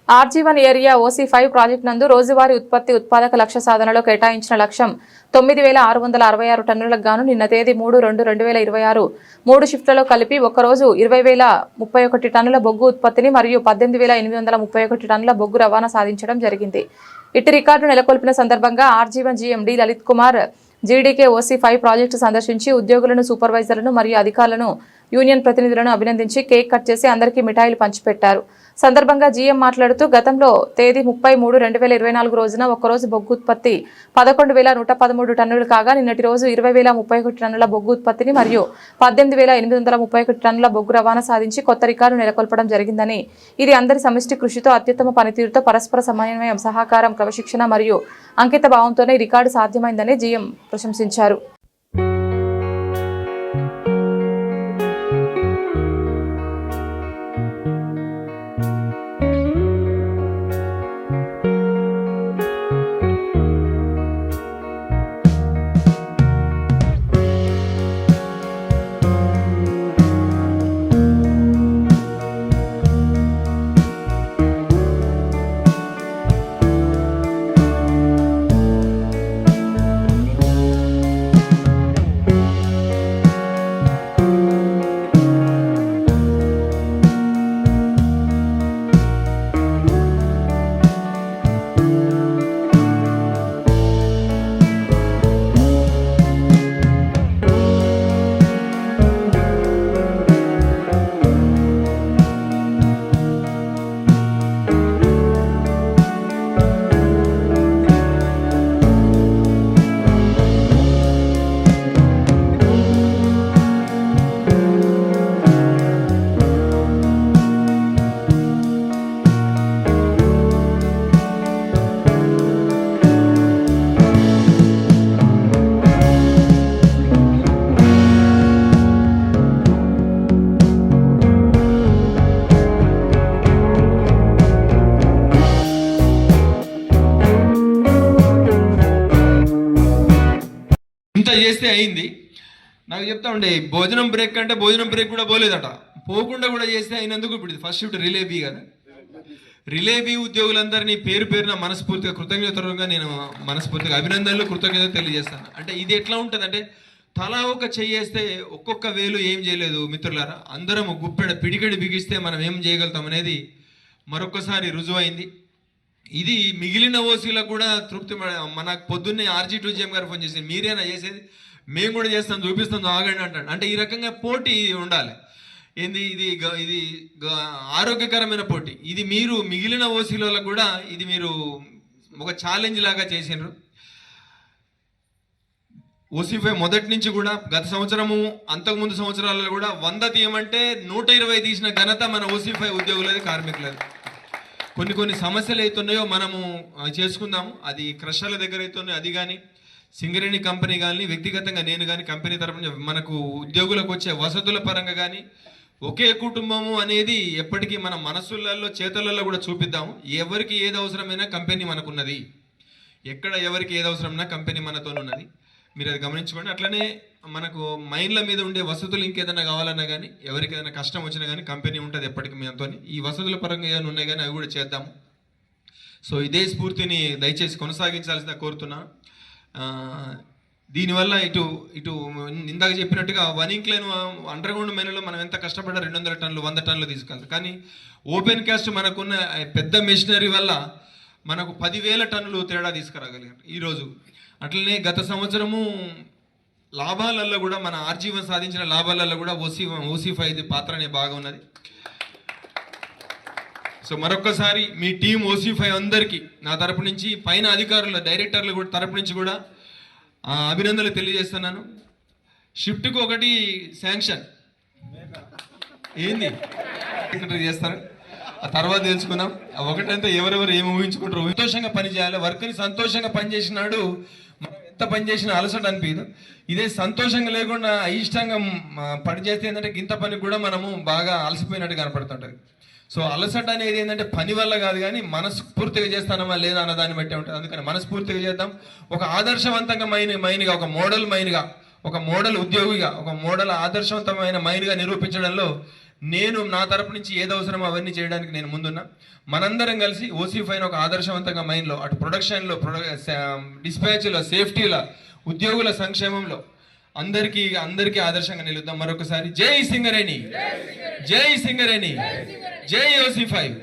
ఆర్జీ1 area OC5 project నందు రోజువారీ ఉత్పాదక లక్ష్య సాధనలో కేటాయించిన లక్ష్యం 9666 టన్నులకు గాను నిన్న తేదీ 3/2/2026 3 షిఫ్ట్లలో కలిపి ఒక్కరోజు 20,031 టన్నుల బొగ్గు ఉత్పత్తిని మరియు 18,831 టన్నుల బొగ్గు రవాణా సాధించడం జరిగింది. ఇట్టి రికార్డు నెలకొల్పిన సందర్భంగా ఆర్జీ1 GMD Lalit Kumar GDK OC5 project సందర్శించి ఉద్యోగులను, సూపర్వైజర్లను మరియు అధికారులను, యూనియన్ ప్రతినిధులను అభినందించి కేక్ కట్ చేసి అందరికీ మిఠాయిలు పంచిపెట్టారు. సందర్భంగా జీఎం మాట్లాడుతూ గతంలో తేదీ 30/3/2024 రోజున ఒక్కరోజు బొగ్గు ఉత్పత్తి 11,113 టన్నులు కాగా నిన్నటి రోజు 20,031 టన్నుల బొగ్గు ఉత్పత్తిని మరియు 18,831 టన్నుల బొగ్గు రవాణా సాధించి కొత్త రికార్డు నెలకొల్పడం జరిగిందని, ఇది అందరి సమిష్టి కృషితో, అత్యుత్తమ పనితీరుతో, పరస్పర సమన్వయం, సహకారం, క్రమశిక్షణ మరియు అంకిత భావంతోనే ఈ రికార్డు సాధ్యమైందని జీఎం ప్రశంసించారు. చేస్తే అయింది. నాకు చెప్తా ఉండే భోజనం బ్రేక్ అంటే భోజనం బ్రేక్ కూడా పోలేదట, పోకుండా కూడా చేస్తే అయినందుకు ఇప్పుడు ఫస్ట్ షిఫ్ట్ రిలే బి కదా. రిలే బి ఉద్యోగులందరినీ పేరు పేరున మనస్ఫూర్తిగా కృతజ్ఞతగా నేను మనస్ఫూర్తిగా అభినందనలు, కృతజ్ఞతలు తెలియజేస్తాను. అంటే ఇది ఎట్లా ఉంటుందంటే తలా ఒక చెయ్యేస్తే ఒక్కొక్క వేలు ఏం చేయలేదు మిత్రులారా, అందరం గుప్పెడ పిడికడి బిగిస్తే మనం ఏం చేయగలుగుతాం అనేది మరొకసారి రుజువైంది. ఇది మిగిలిన ఓసీలకు కూడా తృప్తి. మనకు పొద్దున్నే RG2 GM గారు ఫోన్ చేసి మీరేనా చేసేది, మేము కూడా చేస్తాం, చూపిస్తాం, ఆగండి అంటాడు. అంటే ఈ రకంగా పోటీ ఉండాలి. ఏంది ఇది ఇది ఆరోగ్యకరమైన పోటీ. ఇది మీరు మిగిలిన ఓసీలకు కూడా ఇది మీరు ఒక ఛాలెంజ్ లాగా చేసినారు. OC5 మొదటి నుంచి కూడా గత సంవత్సరము, అంతకుముందు సంవత్సరాలలో కూడా 100 తీయమంటే 120 తీసిన ఘనత మన OC5 ఉద్యోగులది, కార్మికులది. కొన్ని సమస్యలు అవుతున్నాయో మనము చేసుకుందాము. అది క్రషర్ల దగ్గర అవుతున్నాయి, అది కానీ సింగరేణి కంపెనీ కానీ, వ్యక్తిగతంగా నేను కానీ కంపెనీ తరఫున మనకు ఉద్యోగులకు వచ్చే వసతుల పరంగా కానీ ఒకే కుటుంబము అనేది ఎప్పటికీ మన మనసులలో, చేతులలో కూడా చూపిద్దాము. ఎవరికి ఏది అవసరమైనా కంపెనీ మనకున్నది, ఎక్కడ ఎవరికి ఏది అవసరమైనా కంపెనీ మనతో ఉన్నది. మీరు అది గమనించుకోండి. అట్లనే మనకు మైన్ల మీద ఉండే వసతులు ఇంకేదైనా కావాలన్నా కానీ, ఎవరికి ఏదైనా కష్టం వచ్చినా కానీ కంపెనీ ఉంటుంది ఎప్పటికీ మీతో. ఈ వసతుల పరంగా ఏమైనా ఉన్నాయి కానీ అవి కూడా చేద్దాము. సో ఇదే స్ఫూర్తిని దయచేసి కొనసాగించాల్సిందిగా కోరుతున్నాను. దీనివల్ల ఇటు ఇందాక చెప్పినట్టుగా 1 ఇంక్లైన్ అండర్ గ్రౌండ్ మైన్లో మనం ఎంత కష్టపడ్డా 200 టన్నులు 100 టన్నులు తీసుకెళ్తాం. కానీ ఓపెన్ కాస్ట్ మనకున్న పెద్ద మెషినరీ వల్ల మనకు 10,000 టన్నులు తేడా తీసుకురాగలిగారు ఈరోజు. అట్లనే గత సంవత్సరము లాభాలలో కూడా మన ఆర్జీ1 సాధించిన లాభాలలో కూడా OC5 పాత్ర అనే బాగా ఉన్నది. సో మరొక్కసారి మీ టీం OC5 అందరికీ నా తరపు నుంచి, పైన అధికారుల, డైరెక్టర్లు కూడా తరపు నుంచి కూడా అభినందనలు తెలియజేస్తున్నాను. షిఫ్ట్కి ఒకటి శాంక్షన్ ఏంది చేస్తారు, ఆ తర్వాత తెలుసుకుందాం. ఒకటంతా ఎవరెవరు ఏమి ఊహించుకుంటారు. సంతోషంగా పనిచేయాలి. వర్క్ని సంతోషంగా పనిచేసినాడు మనం ఎంత పని చేసినా అలసట అనిపించదు. ఇదే సంతోషంగా లేకుండా అయిష్టంగా పని చేస్తే ఏంటంటే ఇంత పని కూడా మనము బాగా అలసిపోయినట్టు కనపడుతుంటుంది. సో అలసట అనేది ఏంటంటే పని వల్ల కాదు, కానీ మనస్ఫూర్తిగా చేస్తానమా లేదా అన్న దాన్ని బట్టి ఉంటుంది. అందుకని మనస్ఫూర్తిగా చేద్దాం. ఒక ఆదర్శవంతంగా మైన్గా, ఒక మోడల్ మైన్గా, ఒక మోడల్ ఉద్యోగిగా, ఒక మోడల్ ఆదర్శవంతమైన మైన్గా నిరూపించడంలో నేను నా తరపు నుంచి ఏది అవసరమో అవన్నీ చేయడానికి నేను ముందున్నా. మనందరం కలిసి ఓసీ5ని ఒక ఆదర్శవంతంగా మైండ్లో అటు ప్రొడక్షన్లో, డిస్పాచ్లో, సేఫ్టీలో, ఉద్యోగుల సంక్షేమంలో అందరికీ ఆదర్శంగా నిలుద్దాం. మరొకసారి జై సింగరేణి, జై సింగరేణి, జై ఓసీ5.